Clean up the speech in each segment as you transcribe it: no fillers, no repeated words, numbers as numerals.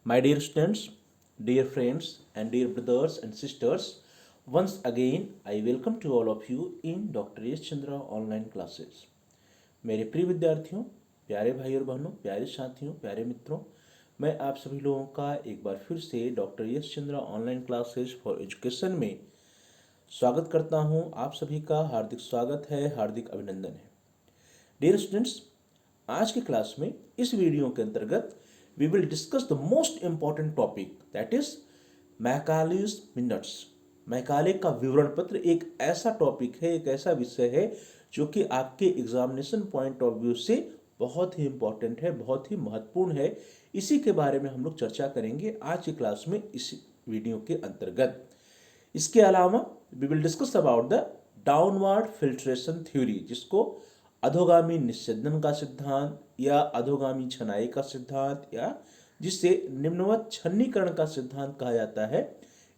My dear students, dear friends, and dear brothers and sisters, once again I welcome to all of you in Dr. Yash Chandra online classes. मेरे प्रिय विद्यार्थियों, प्यारे भाई और बहनों, प्यारे साथियों, प्यारे मित्रों, मैं आप सभी लोगों का एक बार फिर से doctor Yash Chandra online classes for education में स्वागत करता हूं। आप सभी का हार्दिक स्वागत है, हार्दिक अभिनंदन है। डियर स्टूडेंट्स, आज की क्लास में इस वीडियो के अंतर्गत we will discuss the most important topic, that is Macaulay's minutes. Macaulay का विवरण पत्र एक ऐसा टॉपिक है, एक ऐसा विषय है जो कि आपके एग्जामिनेशन पॉइंट ऑफ व्यू से बहुत ही इंपॉर्टेंट है, बहुत ही महत्वपूर्ण है। इसी के बारे में हम लोग चर्चा करेंगे आज की क्लास में इस वीडियो के अंतर्गत। इसके अलावा we will discuss about the downward filtration theory, जिसको अधोगामी निस्यंदन का सिद्धांत या अधोगामी छनाई का सिद्धांत या जिसे निम्नवत छन्नीकरण का सिद्धांत कहा जाता है,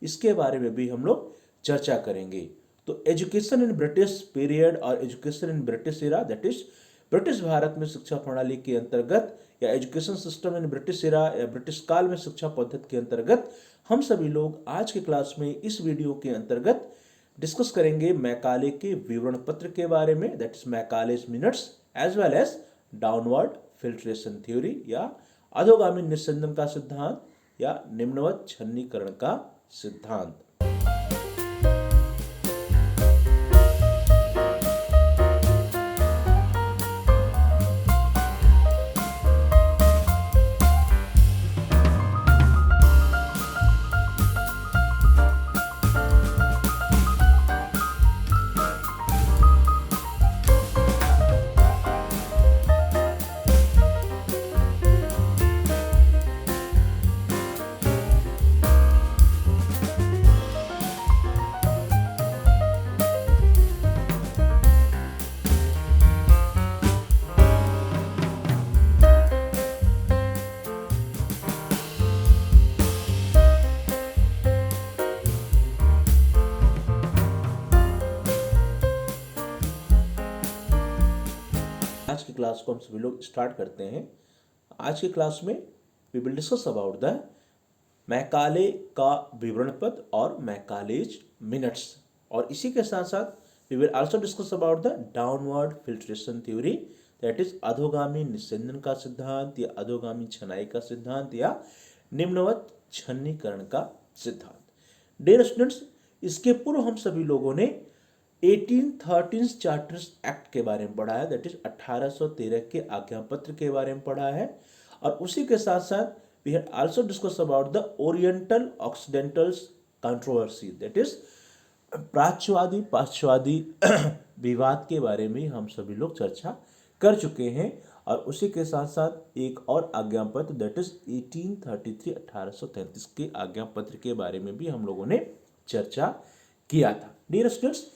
इसके बारे में भी हम लोग चर्चा करेंगे। तो एजुकेशन इन ब्रिटिश पीरियड और education in British era, that is British Bharat में शिक्षा प्रणाली के अंतर्गत या education system in British era या ब्रिटिश काल में शिक्षा पद्धति के अंतर्गत हम सभी लोग आज के क्लास में इस वीडियो के अंतर्गत डिस्कस करेंगे मैकाले के विवरण पत्र के बारे में, that is Macaulay's minutes as well as downward filtration theory या अधोगामी निस्यंदन का सिद्धांत या निम्नवत छन्नीकरण का सिद्धांत। आज की क्लास को हम सभी लोग स्टार्ट करते हैं। आज की क्लास में we will discuss about the Macaulay का विवरण पत्र और मैकालेज मिनट्स, और इसी के साथ साथ we will also discuss about the downward filtration theory, that is अधोगामी निस्यंदन का सिद्धांत या अधोगामी छनाई का सिद्धांत या निम्नवत छन्नीकरण का सिद्धांत। डियर स्टूडेंट्स, इसके पूर्व हम सभी लोगों ने 1813 चार्टर्स एक्ट के बारे में पढ़ा है, दैट इज 1813 के आज्ञा पत्र के बारे में पढ़ा है, और उसी के साथ साथ we had also discuss about the oriental occidentals controversy, that is प्राच्यवादी पाश्चात्य विवाद के बारे में हम सभी लोग चर्चा कर चुके हैं। और उसी के साथ साथ एक और आज्ञा पत्र, दैट इज 1833 के आज्ञा पत्र के बारे में भी हम लोगों ने चर्चा किया था। डियर स्टूडेंट्स,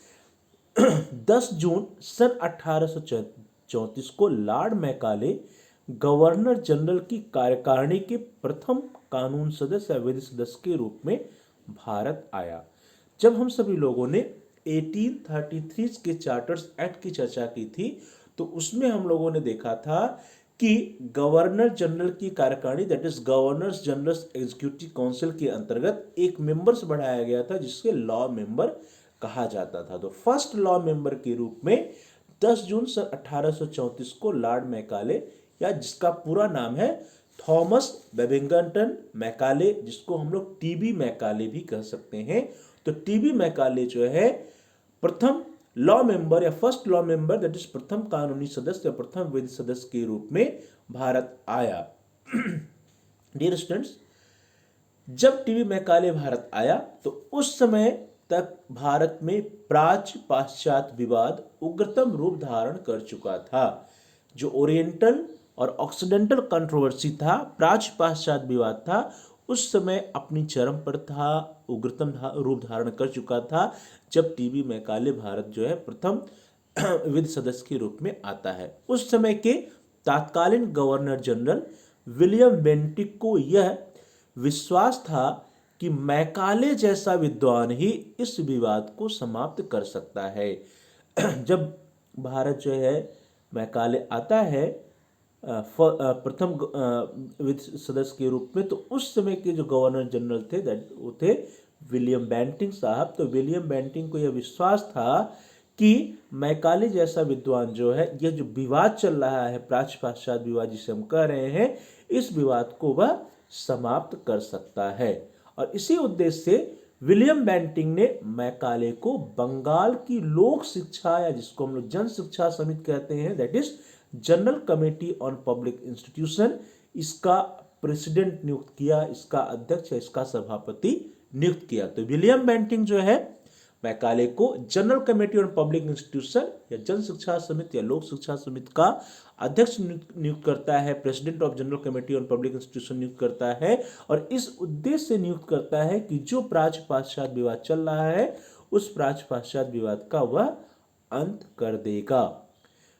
10 जून सन 1834 को लॉर्ड मैकाले गवर्नर जनरल की कार्यकारिणी के प्रथम कानून सदस्य या विधि सदस्य के रूप में भारत आया। जब हम सभी लोगों ने 1833 के चार्टर्स एक्ट की चर्चा की थी, तो उसमें हम लोगों ने देखा था कि गवर्नर जनरल की कार्यकारिणी, that is governors general executive council के अंतर्गत एक मेंबर्स बढ़ाया गया था जिसके लॉ मेंबर कहा जाता था। तो फर्स्ट लॉ मेंबर के रूप में 10 जून सन 1834 को लॉर्ड मैकाले, या जिसका पूरा नाम है थॉमस बेबिंगटन मैकाले, जिसको हम लोग टीबी मैकाले भी कह सकते हैं, तो टीबी मैकाले जो है प्रथम लॉ मेंबर या first law member, that is प्रथम कानूनी सदस्य या प्रथम विधि सदस्य के रूप में भारत आया। डियर स्टूडेंट्स, जब टीबी मैकाले भारत आया तो उस समय तक भारत में प्राच्य पाश्चात्य विवाद उग्रतम रूप धारण कर चुका था। जो ओरिएंटल और ऑक्सीडेंटल कंट्रोवर्सी था, प्राच्य पाश्चात्य विवाद था, उस समय अपनी चरम पर था, उग्रतम रूप धारण कर चुका था, जब टीबी मैकाले भारत जो है प्रथम विधि सदस्य के रूप में आता है। उस समय के तत्कालीन गवर्नर जनरल विलियम बेंटिक को यह विश्वास था कि मैकाले जैसा विद्वान ही इस विवाद को समाप्त कर सकता है। जब भारत जो है मैकाले आता है प्रथम वित्त सदस्य के रूप में। तो उस समय के जो गवर्नर जनरल थे वो थे विलियम बेंटिंक साहब। तो विलियम बेंटिंक को यह विश्वास था कि मैकाले जैसा विद्वान जो है, यह जो विवाद चल रहा है प्राच्य पाश्चात्य विवाद जिसे हम कह रहे हैं, इस विवाद को वह समाप्त कर सकता है। और इसी उद्देश्य से विलियम बेंटिंक ने मैकाले को बंगाल की लोक शिक्षा या जिसको हम लोग जन शिक्षा समिति कहते हैं, that is general committee on public institution, इसका प्रेसिडेंट नियुक्त किया, इसका अध्यक्ष या इसका सभापति नियुक्त किया। तो विलियम बेंटिंक जो है मैकाले को general committee on public institution या जन शिक्षा समिति या लोक शिक्षा समिति का अध्यक्ष नियुक्त करता है, president of general committee on public institution नियुक्त करता है। और इस उद्देश्य से नियुक्त करता है कि जो प्राच्य पाश्चात्य विवाद चल रहा है उस प्राच्य पाश्चात्य विवाद का वह अंत कर देगा।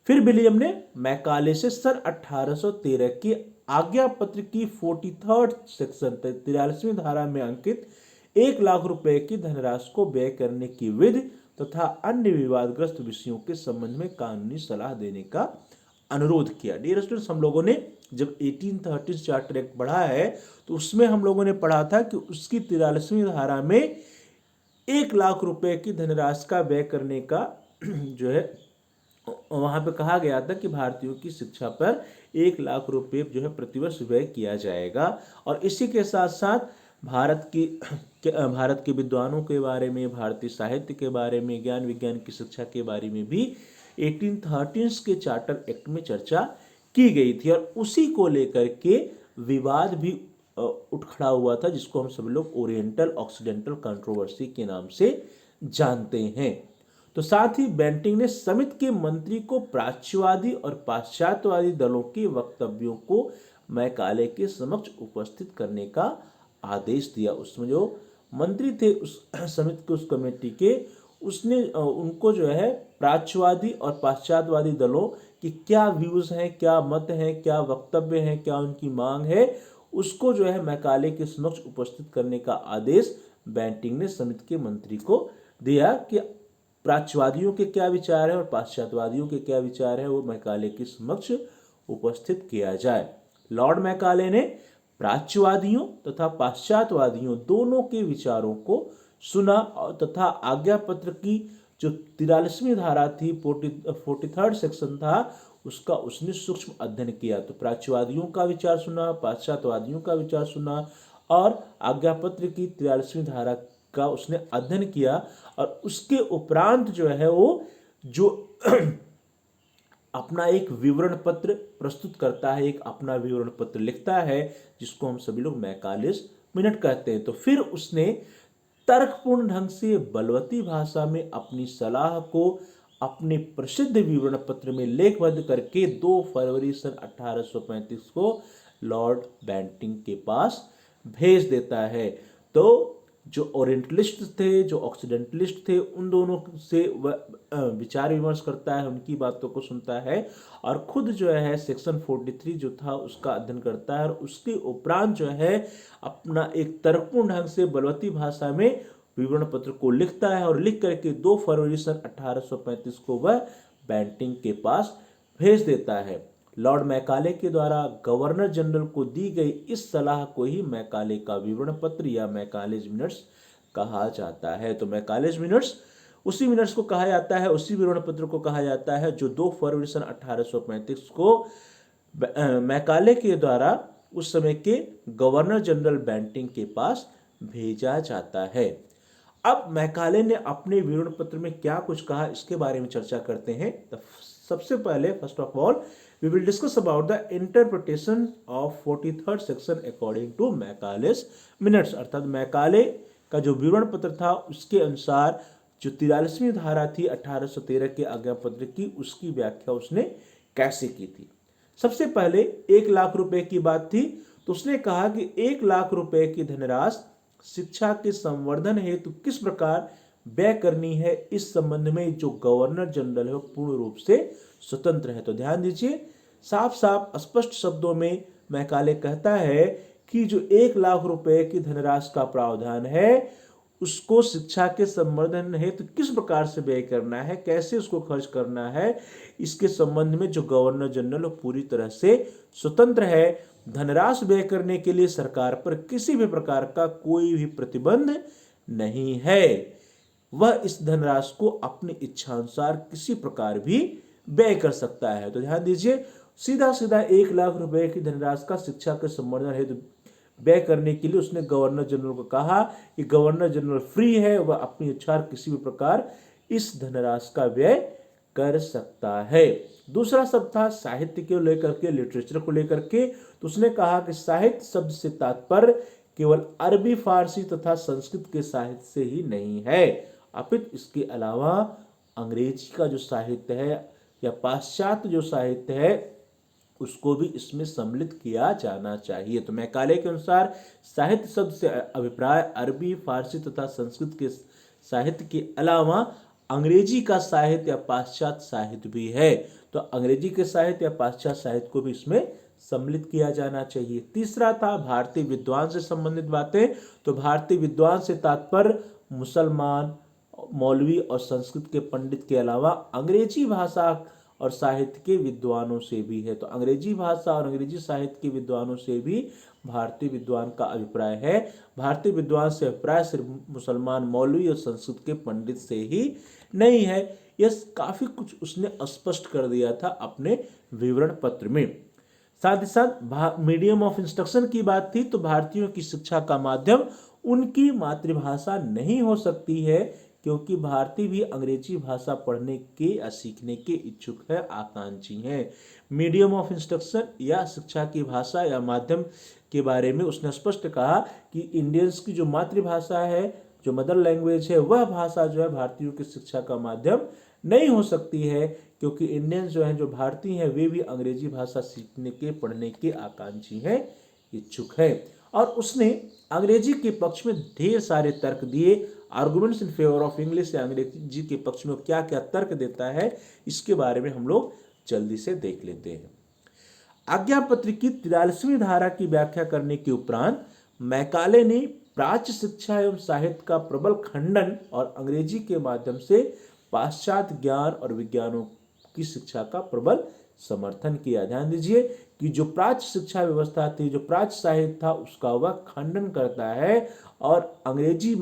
फिर विलियम ने मैकाले से सन 1813 की आज्ञा पत्र की 43rd सेक्शन 43वीं धारा में अंकित 1 लाख रुपए की धनराशि को व्यय करने की विधि तथा अन्य विवादग्रस्त विषयों के संबंध में कानूनी सलाह देने का अनुरोध किया। डियर स्टूडेंट्स, हम लोगों ने जब 1830 चार्टर एक्ट पढ़ा है तो उसमें हम लोगों ने पढ़ा था कि उसकी 43वीं धारा में 1 लाख रुपए की धनराशि का व्यय करने का जो है वहां पे कहा गया था कि भारतीयों की शिक्षा पर 1 लाख रुपए जो है प्रतिवर्ष व्यय किया जाएगा। और इसी के साथ साथ भारत के विद्वानों के बारे में, भारतीय साहित्य के बारे में, ज्ञान विज्ञान की शिक्षा के बारे में भी 1813 के चार्टर एक्ट में चर्चा की गई थी। और उसी को लेकर के विवाद भी उठ खड़ा हुआ था, जिसको हम सब लोग ओरिएंटल ऑक्सीडेंटल कंट्रोवर्सी के नाम से जानते हैं। तो साथ ही बेंटिंक ने समिति के मंत्री को प्राच्यवादी और पाश्चात्यवादी दलों के वक्तव्यों को मैकाले के समक्ष उपस्थित करने का आदेश दिया। उसमें जो मंत्री थे उस समिति के, उस कमेटी के, उसने उनको जो है प्राच्यवादी और पाश्चात्यवादी दलों की क्या व्यूज हैं, क्या मत हैं, क्या वक्तव्य हैं, क्या उनकी मांग है, उसको जो है मैकाले के समक्ष उपस्थित करने का आदेश बेंटिंक ने समिति के मंत्री को दिया कि प्राच्यवादियों के क्या विचार है और पाश्चात्यवादियों के क्या विचार है वो मैकाले के समक्ष उपस्थित किया जाए। लॉर्ड मैकाले ने प्राच्यवादियों तथा पाश्चात्यवादियों दोनों के विचारों को सुना तथा आज्ञा पत्र की जो 43वीं धारा थी, 43rd सेक्शन था, उसका उसने सूक्ष्म अध्ययन किया। तो प्राच्यवादियों का विचार सुना, पाश्चात्यवादियों का विचार सुना और आज्ञा पत्र की 43वीं धारा का उसने अध्ययन किया। और उसके उपरांत जो है वो जो अपना एक विवरण पत्र प्रस्तुत करता है, एक अपना विवरण पत्र लिखता है, जिसको हम सभी लोग मैकालेस मिनट कहते हैं। तो फिर उसने तर्कपूर्ण ढंग से बलवती भाषा में अपनी सलाह को अपने प्रसिद्ध विवरण पत्र में लेखबद्ध करके 2 फरवरी सन 1835 को लॉर्ड बेंटिंक के पास भेज देता है। तो जो ओरिएंटलिस्ट थे, जो ऑक्सीडेंटलिस्ट थे, उन दोनों से वह विचार विमर्श करता है, उनकी बातों को सुनता है और खुद जो है सेक्शन 43 जो था उसका अध्ययन करता है। और उसके उपरांत जो है अपना एक तर्कपूर्ण ढंग से बलवती भाषा में विवरण पत्र को लिखता है और लिख करके 2 फरवरी सन 1835 को वह बेंटिंक के पास भेज देता है। लॉर्ड मैकाले के द्वारा गवर्नर जनरल को दी गई इस सलाह को ही मैकाले का विवरण पत्र या मैकालेज मिनट्स कहा जाता है। तो मैकालेज मिनट्स उसी मिनट्स को कहा जाता है, उसी विवरण पत्र को कहा जाता है जो 2 फरवरी सन 1835 को मैकाले के द्वारा उस समय के गवर्नर जनरल बेंटिंक के पास भेजा जाता है। अब मैकाले ने अपने विवरण पत्र में क्या कुछ कहा इसके बारे में चर्चा करते हैं। तो सबसे पहले first of all we will discuss about the interpretation of 43rd section according to Macaulay's minutes। अर्थात मैकाले का जो विवरण पत्र था उसके अनुसार जो 43वीं धारा थी 1813 के आज्ञा पत्र की, उसकी व्याख्या उसने कैसे की थी। सबसे पहले 1 लाख रुपए की बात थी। तो उसने कहा कि 1 लाख रुपए की धनराशि शिक्षा के संवर्धन हेतु किस प्रकार व्यय करनी है, इस संबंध में जो गवर्नर जनरल है पूर्ण रूप से स्वतंत्र है। तो ध्यान दीजिए, साफ साफ स्पष्ट शब्दों में मैकाले कहता है कि जो 1 लाख रुपए की धनराशि का प्रावधान है उसको शिक्षा के संवर्धन हेतु किस प्रकार से व्यय करना है, कैसे उसको खर्च करना है, इसके संबंध में जो गवर्नर जनरल वो पूरी तरह से स्वतंत्र है। धनराशि व्यय करने के लिए सरकार पर किसी भी प्रकार का कोई भी प्रतिबंध नहीं है। वह इस धनराशि को अपनी इच्छानुसार किसी प्रकार भी व्यय कर सकता है। तो ध्यान दीजिए, सीधा सीधा 1 लाख रुपए की धनराशि का शिक्षा के संवर्धन हेतु व्यय करने के लिए उसने गवर्नर जनरल को कहा कि गवर्नर जनरल फ्री है, वह अपनी इच्छा किसी भी प्रकार इस धनराशि का व्यय कर सकता है। दूसरा शब्द था साहित्य को लेकर के, लिटरेचर को लेकर के। तो उसने कहा कि साहित्य शब्द से तात्पर्य केवल अरबी, फारसी तथा संस्कृत के साहित्य से ही नहीं है, अपितु इसके अलावा अंग्रेजी का जो साहित्य है या पाश्चात्य जो साहित्य है उसको भी इसमें सम्मिलित किया जाना चाहिए। तो मैकाले के अनुसार साहित्य शब्द से अभिप्राय अरबी, फारसी तथा संस्कृत के साहित्य के अलावा अंग्रेजी का साहित्य या पाश्चात्य साहित्य भी है। तो अंग्रेजी के साहित्य या पाश्चात्य साहित्य को भी इसमें सम्मिलित किया जाना चाहिए। तीसरा था भारतीय विद्वान से संबंधित बातें। तो भारतीय विद्वान से तात्पर्य मुसलमान, मौलवी और संस्कृत के पंडित के अलावा अंग्रेजी भाषा और साहित्य के विद्वानों से भी है। तो अंग्रेजी भाषा और अंग्रेजी साहित्य के विद्वानों से भी भारतीय विद्वान का अभिप्राय है। भारतीय विद्वान से अभिप्राय सिर्फ मुसलमान, मौलवी और संस्कृत के पंडित से ही नहीं है। यह काफी कुछ उसने स्पष्ट कर दिया था अपने विवरण पत्र में। साथ ही साथ मीडियम ऑफ इंस्ट्रक्शन की बात थी। तो भारतीयों की शिक्षा का माध्यम उनकी मातृभाषा नहीं हो सकती है, क्योंकि भारतीय भी अंग्रेजी भाषा पढ़ने के या सीखने के इच्छुक है, आकांक्षी हैं। मीडियम ऑफ इंस्ट्रक्शन या शिक्षा की भाषा या माध्यम के बारे में उसने स्पष्ट कहा कि इंडियंस की जो मातृभाषा है, जो मदर लैंग्वेज है, वह भाषा जो है भारतीयों की शिक्षा का माध्यम नहीं हो सकती है, क्योंकि इंडियंस जो हैं, जो भारतीय हैं, वे भी अंग्रेजी भाषा सीखने के, पढ़ने के आकांक्षी हैं, इच्छुक हैं। और उसने अंग्रेजी के पक्ष में ढेर सारे तर्क दिए। Arguments in favour of English या अंग्रेजी के पक्ष में क्या क्या तर्क देता है, इसके बारे में हम लोग जल्दी से देख लेते हैं। आज्ञा पत्र की 43वीं धारा की व्याख्या करने के उपरांत मैकाले ने प्राच्य शिक्षा एवं साहित्य का प्रबल खंडन और अंग्रेजी के माध्यम से पाश्चात्य ज्ञान और विज्ञानों की शिक्षा का प्रबल समर्थन किया। ध्यान दीजिए कि जो प्राच्य शिक्षा व्यवस्था थी, जो प्राच्य साहित्य था, उसका वह खंडन करता है और अंग्रेजी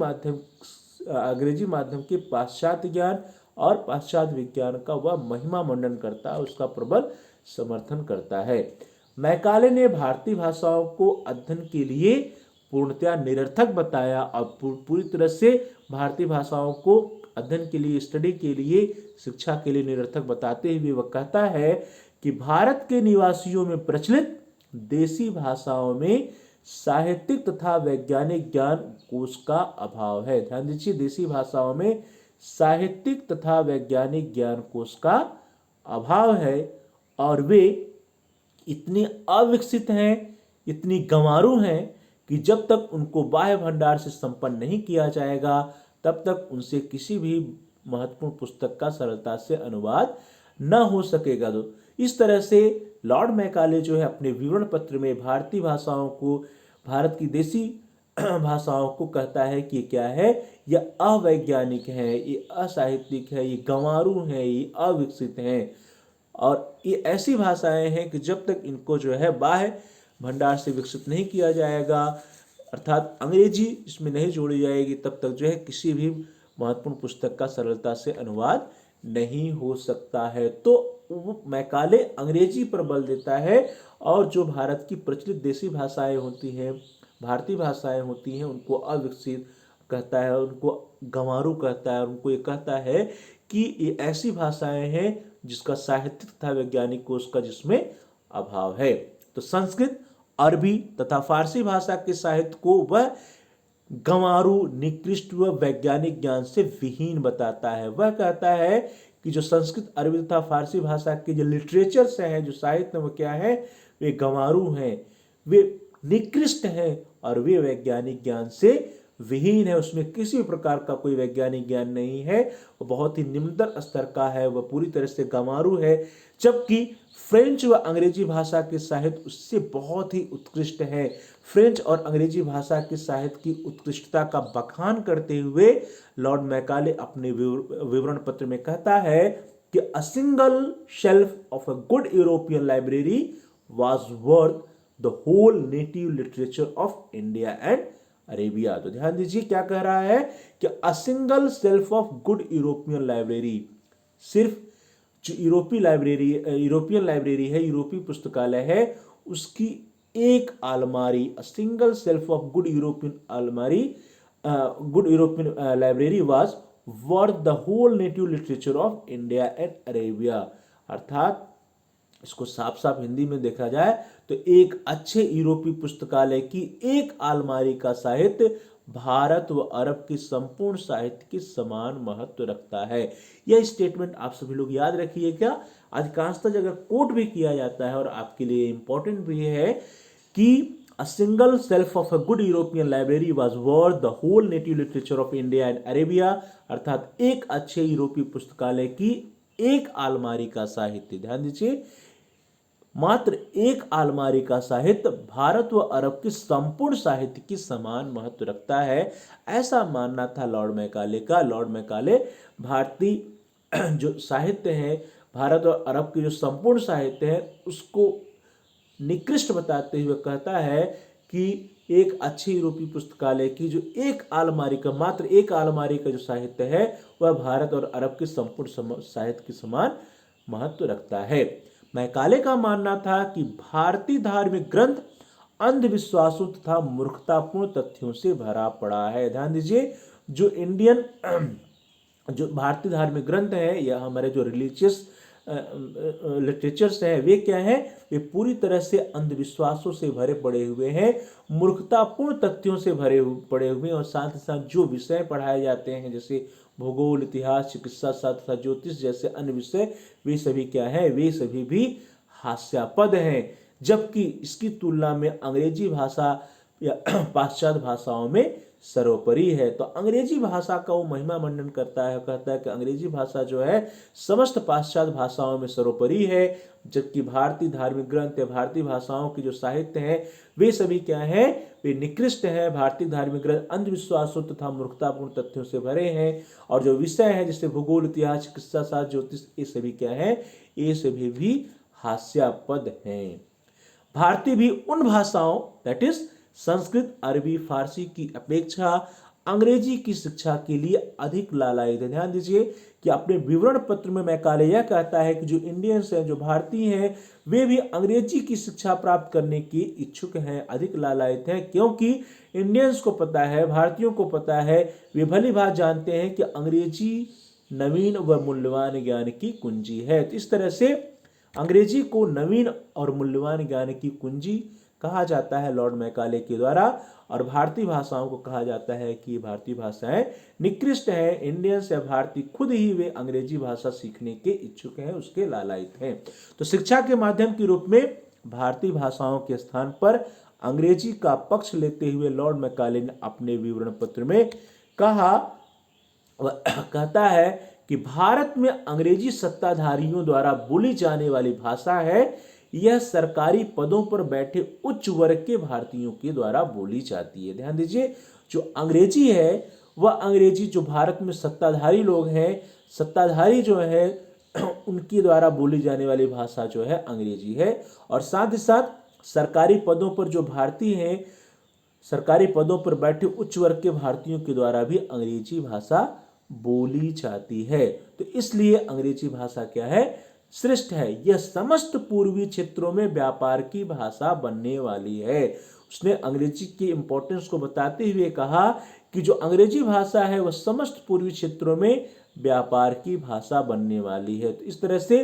माध्यम के पाश्चात्य ज्ञान और पाश्चात्य विज्ञान का वह महिमा मंडन करता है, उसका प्रबल समर्थन करता है। मैकाले ने भारतीय भाषाओं को अध्ययन के लिए पूर्णतया निरर्थक बताया और पूरी तरह से भारतीय भाषाओं को अध्ययन के लिए, स्टडी के लिए, शिक्षा के लिए निरर्थक बताते हुए वह कहता है कि भारत के निवासियों में प्रचलित देसी भाषाओं में साहित्यिक तथा वैज्ञानिक ज्ञान कोश का अभाव है। ध्यान दीजिए, देसी भाषाओं में साहित्यिक तथा वैज्ञानिक ज्ञान कोश का अभाव है और वे इतनी अविकसित हैं, इतनी गंवारू हैं कि जब तक उनको बाह्य भंडार से संपन्न नहीं किया जाएगा तब तक उनसे किसी भी महत्वपूर्ण पुस्तक का सरलता से अनुवाद न हो सकेगा। तो इस तरह से लॉर्ड मैकाले जो है अपने विवरण पत्र में भारतीय भाषाओं को, भारत की देसी भाषाओं को कहता है कि क्या है, यह अवैज्ञानिक है, ये असाहित्यिक है, ये गंवारू है, ये अविकसित हैं और ये ऐसी भाषाएं हैं कि जब तक इनको जो है बाह्य भंडार से विकसित नहीं किया जाएगा, अर्थात अंग्रेजी इसमें नहीं जोड़ी जाएगी, तब तक जो है किसी भी महत्वपूर्ण पुस्तक का सरलता से अनुवाद नहीं हो सकता है। तो मैकाले अंग्रेजी पर बल देता है और जो भारत की प्रचलित देसी भाषाएं होती हैं, भारतीय भाषाएं होती हैं, उनको अविकसित कहता है, उनको गंवारू कहता है, उनको ये कहता है कि ये ऐसी भाषाएं हैं जिसका साहित्यिक तथा वैज्ञानिक कोश का जिसमें अभाव है। तो संस्कृत, अरबी तथा फारसी भाषा के साहित्य को वह गंवारू, निकृष्ट व वैज्ञानिक ज्ञान से विहीन बताता है। वह कहता है कि जो संस्कृत, अरबी तथा फारसी भाषा के जो लिटरेचर से हैं, जो साहित्य वो क्या है, वे गंवारू हैं, वे निकृष्ट हैं और वे वैज्ञानिक ज्ञान से विहीन है, उसमें किसी भी प्रकार का कोई वैज्ञानिक ज्ञान नहीं है, वो बहुत ही निम्नतर स्तर का है, वह पूरी तरह से गंवारू है। जबकि फ्रेंच व अंग्रेजी भाषा के साहित्य उससे बहुत ही उत्कृष्ट है। फ्रेंच और अंग्रेजी भाषा के साहित्य की उत्कृष्टता का बखान करते हुए लॉर्ड मैकाले अपने विवरण पत्र में कहता है कि a single shelf of a good European library was worth the whole native literature of India and Arabia. तो ध्यान दीजिए क्या कह रहा है कि a single shelf of good European library, सिर्फ जो यूरोपियन लाइब्रेरी है, यूरोपीय पुस्तकालय है, उसकी एक अलमारी, a single shelf of good European अलमारी, good European library was worth the whole native literature of India and Arabia. अर्थात इसको साफ साफ हिंदी में देखा जाए तो एक अच्छे यूरोपीय पुस्तकालय की एक अलमारी का साहित्य भारत व अरब के संपूर्ण साहित्य के समान महत्व रखता है। यह स्टेटमेंट आप सभी लोग याद रखिएगा, अधिकांशतः जगह कोट भी किया जाता है और आपके लिए इंपॉर्टेंट भी है कि a single shelf of a good European library was worth the whole native literature of India and Arabia. अर्थात एक अच्छे यूरोपीय पुस्तकालय की एक अलमारी का साहित्य, ध्यान दीजिए, मात्र एक अलमारी का साहित्य भारत व अरब के संपूर्ण साहित्य की समान महत्व रखता है, ऐसा मानना था लॉर्ड मैकाले का। लॉर्ड मैकाले भारतीय जो साहित्य है, भारत और अरब के जो संपूर्ण साहित्य है, उसको निकृष्ट बताते हुए कहता है कि एक अच्छी यूरोपीय पुस्तकालय की जो एक अलमारी का, मात्र एक अलमारी का जो साहित्य है, वह भारत और अरब के संपूर्ण साहित्य के समान महत्व रखता है। मैकाले का मानना था कि भारतीय धार्मिक ग्रंथ अंधविश्वासों तथा मूर्खतापूर्ण तथ्यों से भरा पड़ा है। ध्यान दीजिए, जो भारतीय धार्मिक ग्रंथ है या हमारे जो रिलीजियस लिटरेचर्स हैं, वे क्या हैं, वे पूरी तरह से अंधविश्वासों से भरे पड़े हुए हैं, मूर्खतापूर्ण तथ्यों से भरे पड़े हुए हैं, और साथ ही साथ जो विषय पढ़ाए जाते हैं जैसे भूगोल, इतिहास, चिकित्सा शास्त्र तथा ज्योतिष जैसे अन्य विषय, वे सभी क्या है, वे सभी भी हास्यास्पद हैं। जबकि इसकी तुलना में अंग्रेजी भाषा या पाश्चात्य भाषाओं में सर्वोपरि है। तो अंग्रेजी भाषा का वो महिमा मंडन करता है, कहता है कि अंग्रेजी भाषा जो है समस्त पाश्चात्य भाषाओं में सर्वोपरि है, जबकि भारतीय धार्मिक ग्रंथ या भारतीय भाषाओं के जो साहित्य हैं वे सभी क्या हैं, वे निकृष्ट हैं। भारतीय धार्मिक ग्रंथ अंधविश्वासों तथा मूर्खतापूर्ण तथ्यों से भरे हैं, और जो विषय है जैसे भूगोल, इतिहास, चिकित्सा शास्त्र, ज्योतिष, ये सभी क्या है, ये सभी भी हास्यास्पद हैं। भारतीय भी उन भाषाओं दैट इज संस्कृत, अरबी, फारसी की अपेक्षा अंग्रेजी की शिक्षा के लिए अधिक लालायित है। ध्यान दीजिए कि अपने विवरण पत्र में मैकाले यह कहता है कि जो इंडियंस हैं, जो भारतीय हैं, वे भी अंग्रेजी की शिक्षा प्राप्त करने के इच्छुक हैं, अधिक लालायित हैं, क्योंकि इंडियंस को पता है, भारतीयों को पता है, वे भली बात जानते हैं कि अंग्रेजी नवीन व मूल्यवान ज्ञान की कुंजी है। तो इस तरह से अंग्रेजी को नवीन और मूल्यवान ज्ञान की कुंजी कहा जाता है लॉर्ड मैकाले के द्वारा, और भारतीय भाषाओं को कहा जाता है कि भारतीय भाषाएं निकृष्ट हैं। इंडियंस या भारतीय खुद ही वे अंग्रेजी भाषा सीखने के इच्छुक हैं, उसके लालायित हैं। तो शिक्षा के माध्यम के रूप में भारतीय भाषाओं के स्थान पर अंग्रेजी का पक्ष लेते हुए लॉर्ड मैकाले ने अपने विवरण पत्र में कहता है कि भारत में अंग्रेजी सत्ताधारियों द्वारा बोली जाने वाली भाषा है, यह सरकारी पदों पर बैठे उच्च वर्ग के भारतीयों के द्वारा बोली जाती है। ध्यान दीजिए, जो अंग्रेजी है वह अंग्रेजी जो भारत में सत्ताधारी लोग हैं, सत्ताधारी जो है उनके द्वारा बोली जाने वाली भाषा जो है अंग्रेजी है, और साथ ही साथ सरकारी पदों पर जो भारतीय हैं, सरकारी पदों पर बैठे उच्च वर्ग के भारतीयों के द्वारा भी अंग्रेजी भाषा बोली जाती है। तो इसलिए अंग्रेजी भाषा क्या है, श्रेष्ठ है। यह समस्त पूर्वी क्षेत्रों में व्यापार की भाषा बनने वाली है। उसने अंग्रेजी के इंपॉर्टेंस को बताते हुए कहा कि जो अंग्रेजी भाषा है वह समस्त पूर्वी क्षेत्रों में व्यापार की भाषा बनने वाली है। तो इस तरह से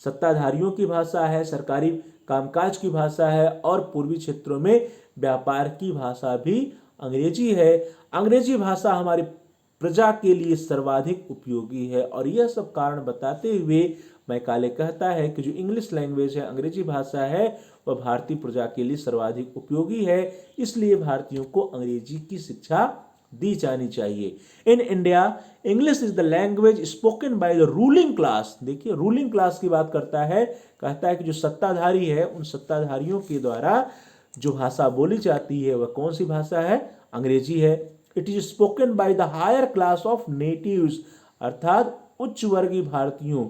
सत्ताधारियों की भाषा है, सरकारी कामकाज की भाषा है, और पूर्वी क्षेत्रों में व्यापार की भाषा भी अंग्रेजी है। अंग्रेजी भाषा हमारी प्रजा के लिए सर्वाधिक उपयोगी है, और यह सब कारण बताते हुए मैकाले कहता है कि जो इंग्लिश लैंग्वेज है, अंग्रेजी भाषा है, वह भारतीय प्रजा के लिए सर्वाधिक उपयोगी है, इसलिए भारतीयों को अंग्रेजी की शिक्षा दी जानी चाहिए। In India English is the language spoken by the ruling class. देखिए, रूलिंग क्लास की बात करता है, कहता है कि जो सत्ताधारी है उन सत्ताधारियों के द्वारा जो भाषा बोली जाती है वह कौन सी भाषा है? अंग्रेजी है। It is spoken by the higher class of natives, अर्थात उच्च वर्गीय भारतीयों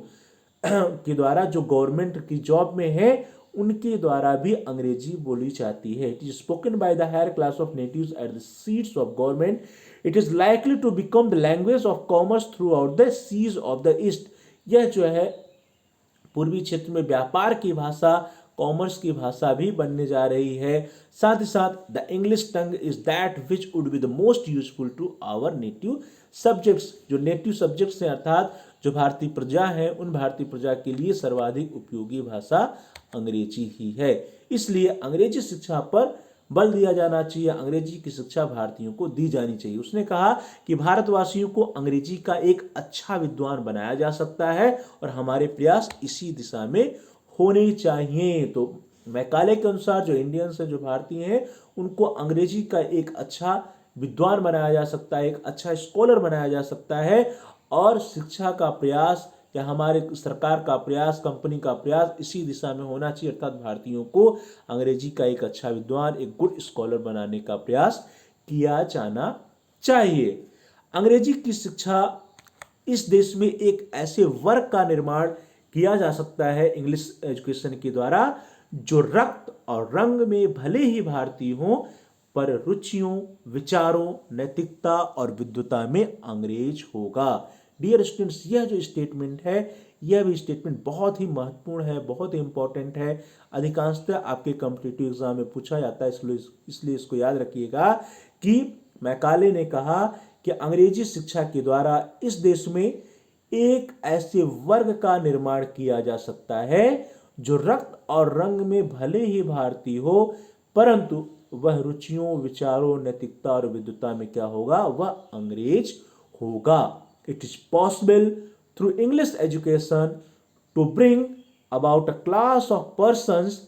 के द्वारा जो गवर्नमेंट की जॉब में है उनके द्वारा भी अंग्रेजी बोली जाती है। It is spoken by the higher class of natives at the seats of government. It is likely to become the language of commerce throughout the seas of the East. यह जो है पूर्वी क्षेत्र में व्यापार की भाषा, कॉमर्स की भाषा भी बनने जा रही है। साथ ही साथ the English tongue is that which would be the most useful to our native subjects. जो नेटिव सब्जेक्ट्स हैं अर्थात जो भारतीय प्रजा है, उन भारतीय प्रजा के लिए सर्वाधिक उपयोगी भाषा अंग्रेजी ही है। इसलिए अंग्रेजी शिक्षा पर बल दिया जाना चाहिए, अंग्रेजी की शिक्षा भारतीयों को दी जानी चाहिए। उसने कहा कि भारतवासियों को अंग्रेजी का एक अच्छा विद्वान बनाया जा सकता है और हमारे प्रयास इसी दिशा में होने चाहिए। तो मैकाले के अनुसार जो इंडियंस हैं, जो भारतीय हैं, उनको अंग्रेजी का एक अच्छा विद्वान बनाया जा सकता है, एक अच्छा स्कॉलर बनाया जा सकता है और शिक्षा का प्रयास या हमारे सरकार का प्रयास, कंपनी का प्रयास इसी दिशा में होना चाहिए, अर्थात भारतीयों को अंग्रेजी का एक अच्छा विद्वान, एक गुड स्कॉलर बनाने का प्रयास किया जाना चाहिए। अंग्रेजी की शिक्षा इस देश में एक ऐसे वर्ग का निर्माण किया जा सकता है इंग्लिश एजुकेशन के द्वारा जो रक्त और रंग में भले ही भारतीय हों पर रुचियों, विचारों, नैतिकता और विद्वता में अंग्रेज होगा। डियर स्टूडेंट्स, यह जो स्टेटमेंट है यह भी स्टेटमेंट बहुत ही महत्वपूर्ण है, बहुत ही इंपॉर्टेंट है। अधिकांशतः आपके कॉम्पिटिटिव एग्जाम में पूछा जाता है, इसलिए इसको याद रखिएगा कि मैकाले ने कहा कि अंग्रेजी शिक्षा के द्वारा इस देश में एक ऐसे वर्ग का निर्माण किया जा सकता है जो रक्त और रंग में भले ही भारतीय हो परंतु वह रुचियों, विचारों, नैतिकता और विद्वता में क्या होगा? वह अंग्रेज होगा। It is possible through English education to bring about a class of persons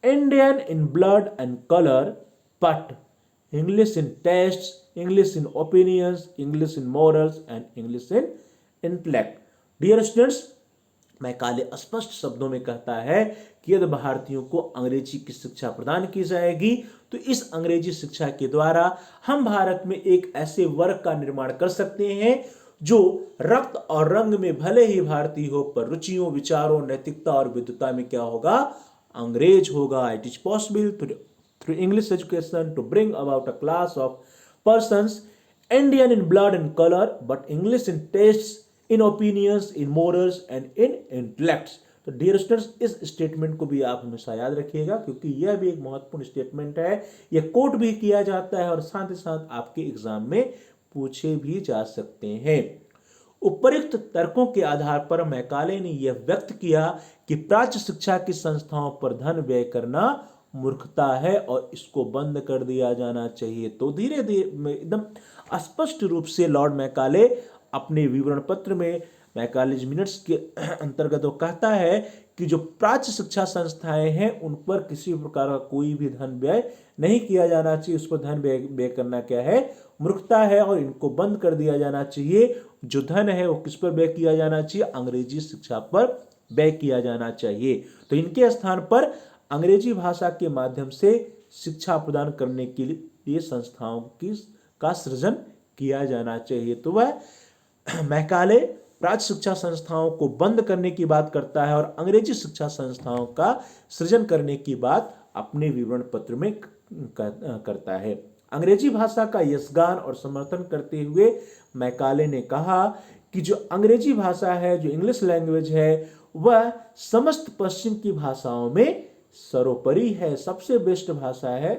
Indian in blood and color, but English in tastes, English in opinions, English in morals and English in intellect. Dear students, Macaulay स्पष्ट शब्दों में कहता है कि यदि भारतीयों को अंग्रेजी की शिक्षा प्रदान की जाएगी तो इस अंग्रेजी शिक्षा के द्वारा हम भारत में एक ऐसे वर्ग का निर्माण कर सकते हैं जो रक्त और रंग में भले ही भारतीय हो पर रुचियों, विचारों, नैतिकता और विद्वता में क्या होगा? अंग्रेज होगा। It is possible through English education to bring about a class of persons Indian in blood and colour but English in taste, in opinions, in morals and in intellects. तो डियर स्टूडेंट्स, इस statement को भी आप हमेशा याद रखिएगा क्योंकि यह भी एक महत्वपूर्ण स्टेटमेंट है। यह कोट भी किया जाता है और साथ ही साथ आपके एग्जाम में पूछे भी जा सकते हैं। उपयुक्त तर्कों के आधार पर मैकाले ने यह व्यक्त किया कि प्राच्य शिक्षा की संस्थाओं पर धन व्यय करना मूर्खता है और इसको बंद कर दिया जाना चाहिए। तो धीरे धीरे एकदम स्पष्ट रूप से लॉर्ड मैकाले अपने विवरण पत्र में मैकालेज मिनट्स के अंतर्गत वो कहता है कि जो प्राच्य शिक्षा संस्थाएं हैं उन पर किसी प्रकार का कोई भी धन व्यय नहीं किया जाना चाहिए। उस पर धन व्यय करना क्या है? मूर्खता है और इनको बंद कर दिया जाना चाहिए। जो धन है वो किस पर व्यय किया जाना चाहिए? अंग्रेजी शिक्षा पर व्यय किया जाना चाहिए। तो इनके स्थान पर अंग्रेजी भाषा के माध्यम से शिक्षा प्रदान करने के लिए संस्थाओं का सृजन किया जाना चाहिए। तो वह मैकाले प्राच्य शिक्षा संस्थाओं को बंद करने की बात करता है और अंग्रेजी शिक्षा संस्थाओं का सृजन करने की बात अपने विवरण पत्र में करता है। अंग्रेजी भाषा का यशगान और समर्थन करते हुए मैकाले ने कहा कि जो अंग्रेजी भाषा है, जो इंग्लिश लैंग्वेज है, वह समस्त पश्चिम की भाषाओं में सर्वोपरि है, सबसे बेस्ट भाषा है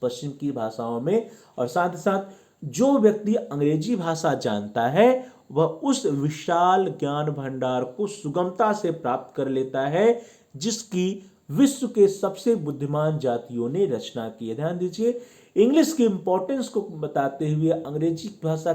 पश्चिम की भाषाओं में। और साथ ही साथ जो व्यक्ति अंग्रेजी भाषा जानता है वह उस विशाल ज्ञान भंडार को सुगमता से प्राप्त कर लेता है जिसकी विश्व के सबसे बुद्धिमान जातियों ने रचना की है। ध्यान दीजिए, इंग्लिश की इंपॉर्टेंस को बताते हुए अंग्रेजी भाषा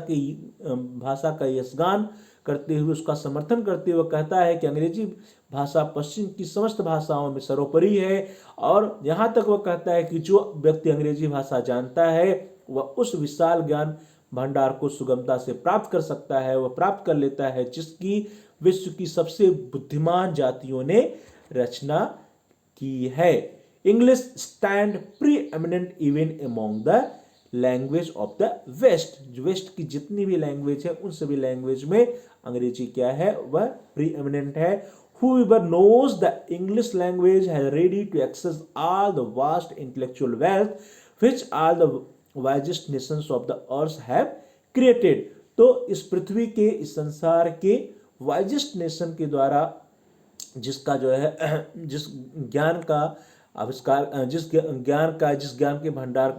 का यशगान करते हुए, उसका समर्थन करते हुए कहता है कि अंग्रेजी भाषा पश्चिम की समस्त भाषाओं में सर्वोपरि है। और यहाँ तक वह कहता है कि जो व्यक्ति अंग्रेजी भाषा जानता है वह उस विशाल ज्ञान भंडार को सुगमता से प्राप्त कर सकता है, वह प्राप्त कर लेता है जिसकी विश्व की सबसे बुद्धिमान जातियों ने रचना की है। English stand pre-eminent even among the language of the West. West की जितनी भी लैंग्वेज है उन सभी लैंग्वेज में अंग्रेजी क्या है, वह प्री एमिनेंट है। Whoever knows the English language has ready to access all the vast intellectual wealth which all the wisest nations of the earth have created। तो इस पृथ्वी के, इस संसार के वाइजेस्ट नेशन के द्वारा जिसका जो है जिस ज्ञान का आविष्कार, जिस ज्ञान के भंडार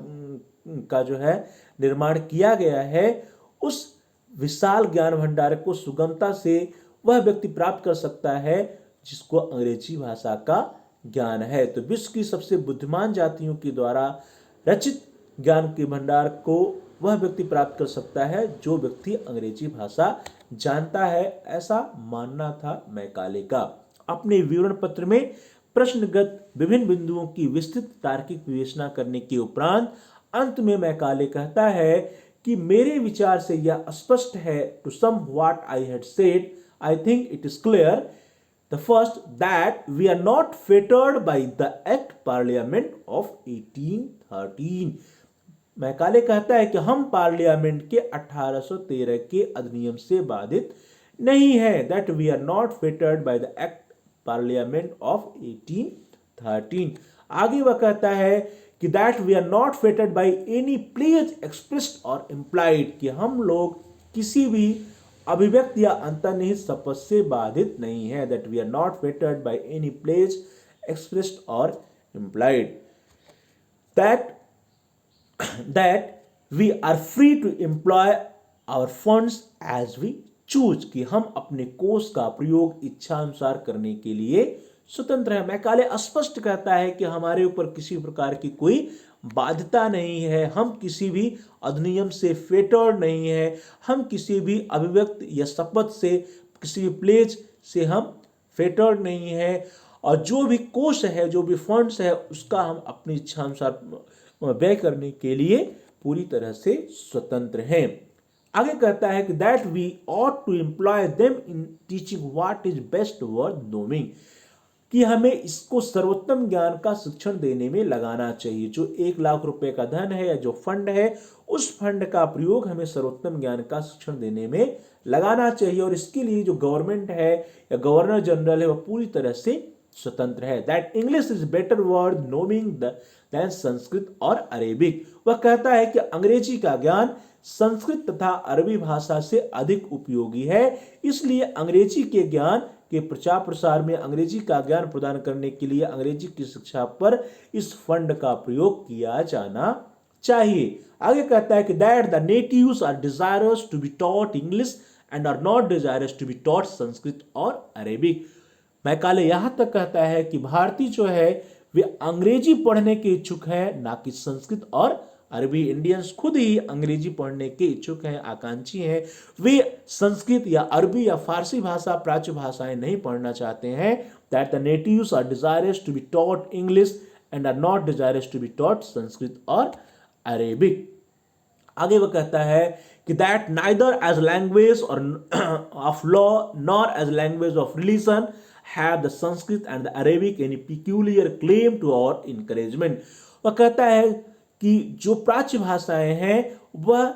का जो है निर्माण किया गया है, उस विशाल ज्ञान भंडार को सुगमता से वह व्यक्ति प्राप्त कर सकता है जिसको अंग्रेजी भाषा का ज्ञान है। तो विश्व की सबसे बुद्धिमान जातियों के द्वारा रचित ज्ञान के भंडार को वह व्यक्ति प्राप्त कर सकता है जो व्यक्ति अंग्रेजी भाषा जानता है, ऐसा मानना था मैकाले का। अपने विवरण पत्र में प्रश्नगत विभिन्न बिंदुओं की विस्तृत तार्किक विवेचना करने के उपरांत अंत में मैकाले कहता है कि मेरे विचार से यह स्पष्ट है, to some what I had said I think it is clear, the first, that we are not fettered by the Act Parliament of 1813। Macaulay कहता है कि हम पार्लियामेंट के 1813 के अधिनियम से बाधित नहीं है। That we are not fettered by the Act Parliament of 1813। आगे वह कहता है कि that we are not fettered by any pledge expressed or implied, कि हम लोग किसी भी अभिव्यक्त या अंतर्निहित शपथ से बाधित नहीं है। That we are not fettered by any pledge expressed और implied, that we are free to employ our funds as we choose, कि हम अपने कोष का प्रयोग इच्छा अनुसार करने के लिए स्वतंत्र है। मैकाले स्पष्ट कहता है कि हमारे ऊपर किसी प्रकार की कोई बाध्यता नहीं है, हम किसी भी अधिनियम से फेटर्ड नहीं है, हम किसी भी अभिव्यक्त या शपथ से, किसी भी प्लेज से हम फेटर्ड नहीं है, और जो भी कोष है, जो भी फंड्स है, उसका हम अपनी इच्छा अनुसार व्यय करने के लिए पूरी तरह से स्वतंत्र हैं। आगे कहता है कि that we ought to employ them in teaching what is best worth knowing, कि हमें इसको सर्वोत्तम ज्ञान का शिक्षण देने में लगाना चाहिए। जो 1 लाख रुपए का धन है या जो फंड है, उस फंड का प्रयोग हमें सर्वोत्तम ज्ञान का शिक्षण देने में लगाना चाहिए, और इसके लिए जो गवर्नमेंट है या गवर्नर जनरल है, वह पूरी तरह से स्वतंत्र है। That English is better worth knowing than Sanskrit और अरेबिक। वह कहता है कि अंग्रेजी का ज्ञान संस्कृत तथा अरबी भाषा से अधिक उपयोगी है, इसलिए अंग्रेजी के ज्ञान के प्रचार प्रसार में अंग्रेजी का ज्ञान प्रदान करने के लिए अंग्रेजी की शिक्षा पर इस फंड का प्रयोग किया जाना चाहिए। आगे कहता है कि that the natives are desirous to be taught English and are not desirous to be taught Sanskrit और अरेबिक। मैकाले यहां तक कहता है कि भारतीय जो है वे अंग्रेजी पढ़ने के इच्छुक हैं, ना कि संस्कृत और अरबी। इंडियंस खुद ही अंग्रेजी पढ़ने के इच्छुक हैं, आकांक्षी हैं, वे संस्कृत या अरबी या फारसी भाषा, प्राच्य भाषाएं नहीं पढ़ना चाहते हैं। That the natives are desirous to be taught English and are not desirous to be taught Sanskrit और अरेबिक। आगे वह कहता है कि दैट नाइदर एज लैंग्वेज और of law nor as language of religion have the Sanskrit and the Arabic any peculiar claim to our encouragement. वह कहता है कि जो प्राच्य भाषाएं हैं वह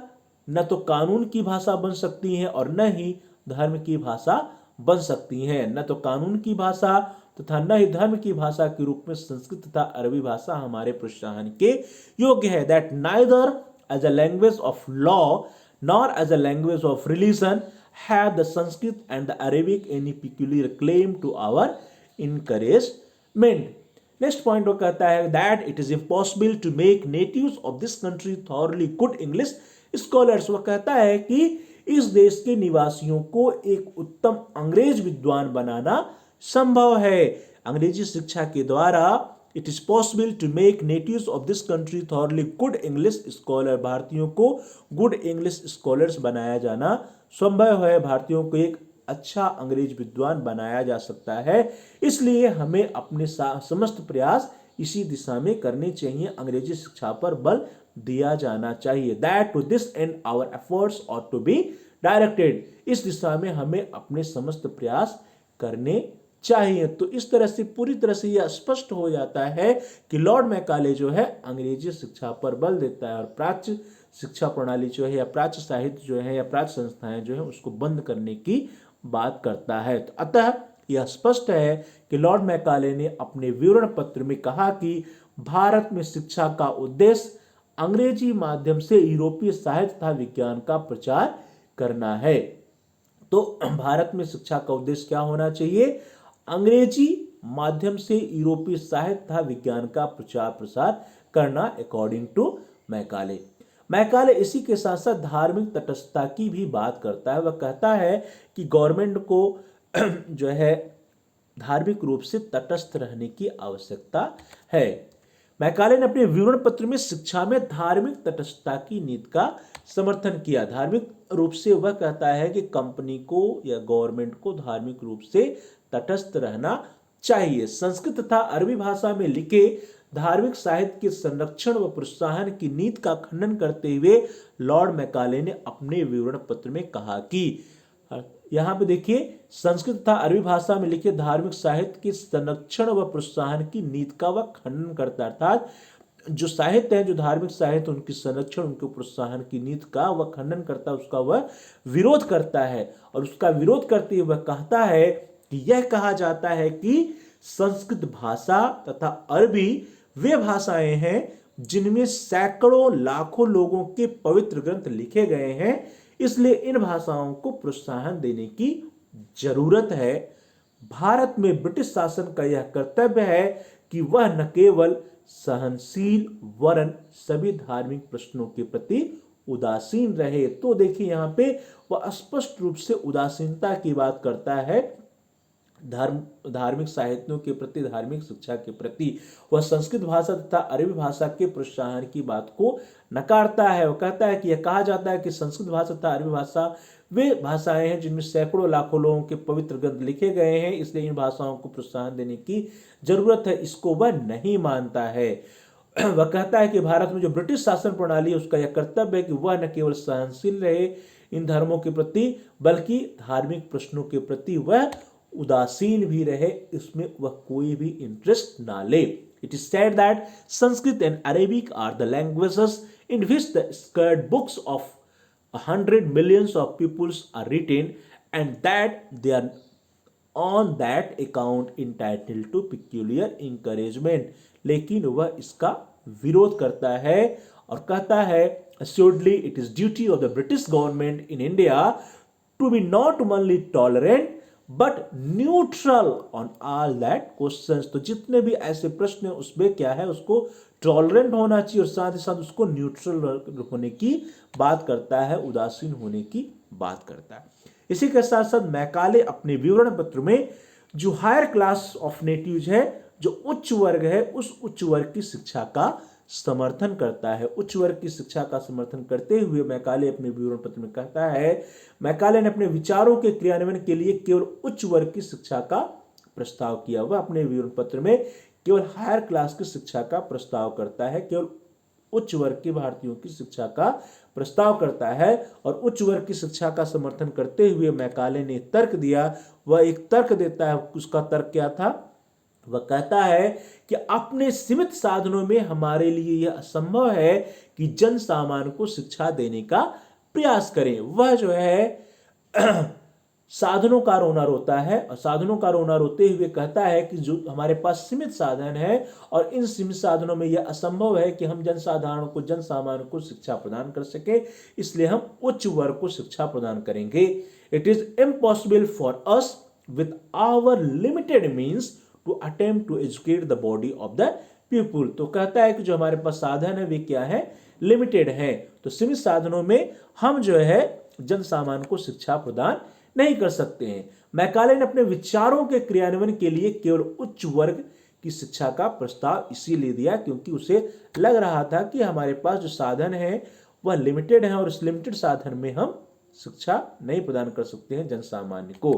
न तो कानून की भाषा बन सकती हैं और न ही धर्म की भाषा बन सकती हैं। न तो कानून की भाषा तथा न ही धर्म की भाषा के रूप में संस्कृत तथा अरबी भाषा हमारे प्रोत्साहन के योग्य है। That neither as a language of law nor as a language of religion have the Sanskrit and the Arabic any peculiar claim to our encouragement. Next point वो कहता है that it is impossible to make natives of this country thoroughly good English scholars. वह कहता है कि इस देश के निवासियों को एक उत्तम अंग्रेज विद्वान बनाना संभव है। अंग्रेजी शिक्षा के द्वारा it is possible to make natives of this country thoroughly good English scholar, भारतीयों को गुड इंग्लिश स्कॉलर्स बनाया जाना संभव है। भारतीयों को एक अच्छा अंग्रेज विद्वान बनाया जा सकता है, इसलिए हमें अपने समस्त प्रयास इसी दिशा में करने चाहिए, अंग्रेजी शिक्षा पर बल दिया जाना चाहिए। That to this end our efforts ought to be directed. इस दिशा में हमें अपने समस्त प्रयास करने चाहिए। तो इस तरह से पूरी तरह से यह स्पष्ट हो जाता है कि लॉर्ड मैकाले जो है अंग्रेजी शिक्षा पर बल देता है और प्राच्य शिक्षा प्रणाली जो है या प्राच्य साहित्य जो है या प्राच्य संस्थाएं जो है उसको बंद करने की बात करता है। तो अतः यह स्पष्ट है कि लॉर्ड मैकाले ने अपने विवरण पत्र में कहा कि भारत में शिक्षा का उद्देश्य अंग्रेजी माध्यम से यूरोपीय साहित्य तथा विज्ञान का प्रचार करना है। तो भारत में शिक्षा का उद्देश्य क्या होना चाहिए? अंग्रेजी माध्यम से यूरोपीय साहित्य तथा विज्ञान का प्रचार प्रसार करना, अकॉर्डिंग टू मैकाले। मैकाले इसी के साथ साथ धार्मिक तटस्थता की भी बात करता है। वह कहता है कि गवर्नमेंट को जो है धार्मिक रूप से तटस्थ रहने की आवश्यकता है। मैकाले ने अपने विवरण पत्र में शिक्षा में धार्मिक तटस्थता की नीति का समर्थन किया। धार्मिक रूप से वह कहता है कि कंपनी को या गवर्नमेंट को धार्मिक रूप से तटस्थ रहना चाहिए। संस्कृत तथा अरबी भाषा में लिखे धार्मिक साहित्य के संरक्षण व प्रोत्साहन की नीति का खंडन करते हुए लॉर्ड मैकाले ने अपने विवरण पत्र में कहा कि यहां पे देखिए, संस्कृत तथा अरबी भाषा में लिखे धार्मिक साहित्य के संरक्षण व प्रोत्साहन की नीति का वह खंडन करता है। अर्थात जो साहित्य है, जो धार्मिक साहित्य, उनकी संरक्षण, उनके प्रोत्साहन की नीति का वह खंडन करता है, उसका वह विरोध करता है। और उसका विरोध करते हुए वह कहता है कि यह कहा जाता है कि संस्कृत भाषा तथा अरबी वे भाषाएं हैं जिनमें सैकड़ों लाखों लोगों के पवित्र ग्रंथ लिखे गए हैं, इसलिए इन भाषाओं को प्रोत्साहन देने की जरूरत है। भारत में ब्रिटिश शासन का यह कर्तव्य है कि वह न केवल सहनशील वरन सभी धार्मिक प्रश्नों के प्रति उदासीन रहे। तो देखिए यहाँ पे वह स्पष्ट रूप से उदासीनता की बात करता है धार्मिक साहित्यों के प्रति, धार्मिक शिक्षा के प्रति। वह संस्कृत भाषा तथा अरबी भाषा के प्रोत्साहन की बात को नकारता है। वह कहता है कि यह कहा जाता है कि संस्कृत भाषा तथा अरबी भाषा वे भाषाएं हैं जिनमें सैकड़ों लाखों लोगों के पवित्र ग्रंथ लिखे गए हैं, इसलिए इन भाषाओं को प्रोत्साहन देने की जरूरत है। इसको वह नहीं मानता है। वह कहता है कि भारत में जो ब्रिटिश शासन प्रणाली है उसका यह कर्तव्य है कि वह न केवल सहनशील रहे इन धर्मों के प्रति, बल्कि धार्मिक प्रश्नों के प्रति वह उदासीन भी रहे, इसमें वह कोई भी इंटरेस्ट ना ले। It is said that Sanskrit and Arabic are the languages in which the sacred books of 100 millions of peoples are written, and that they are on that account entitled to peculiar encouragement। लेकिन वह इसका विरोध करता है और कहता है assuredly it is duty of the British government in India to be not only tolerant but neutral on all that questions. तो जितने भी ऐसे प्रश्न हैं उसमें क्या है, उसको टॉलरेंट होना चाहिए और साथ ही साथ उसको न्यूट्रल होने की बात करता है, उदासीन होने की बात करता है। इसी के साथ साथ मैकाले अपने विवरण पत्र में जो हायर क्लास ऑफ नेटिव्स है, जो उच्च वर्ग है, उस उच्च वर्ग की शिक्षा का समर्थन करता है। उच्च वर्ग की शिक्षा का समर्थन करते हुए मैकाले अपने विवरण पत्र में कहता है, मैकाले ने अपने विचारों के क्रियान्वयन के लिए केवल उच्च वर्ग की शिक्षा का प्रस्ताव किया। वह अपने विवरण पत्र में केवल हायर क्लास की शिक्षा का प्रस्ताव करता है, केवल उच्च वर्ग के भारतीयों की शिक्षा का प्रस्ताव करता है। और उच्च वर्ग की शिक्षा का समर्थन करते हुए मैकाले ने तर्क दिया। वह एक तर्क देता है, उसका तर्क क्या था? वह कहता है कि अपने सीमित साधनों में हमारे लिए यह असंभव है कि जन सामान्य को शिक्षा देने का प्रयास करें। वह जो है साधनों का रोना रोता है और साधनों का रोना रोते हुए कहता है कि जो हमारे पास सीमित साधन है और इन सीमित साधनों में यह असंभव है कि हम जन साधारण को, जन सामान्य को शिक्षा प्रदान कर सके, इसलिए हम उच्च वर्ग को शिक्षा प्रदान करेंगे। It is impossible for us with our limited means to attempt to educate the body of the people. तो कहता है कि जो हमारे पास साधन है वे क्या है? लिमिटेड है। तो सीमित साधनों में हम जो है जन सामान्य को शिक्षा प्रदान नहीं कर सकते हैं। मैकाले ने अपने विचारों के क्रियान्वयन के लिए केवल उच्च वर्ग की शिक्षा का प्रस्ताव इसीलिए दिया क्योंकि उसे लग रहा था कि हमारे पास जो साधन है वह लिमिटेड है और इस लिमिटेड साधन में हम शिक्षा नहीं प्रदान कर सकते हैं जन सामान्य को।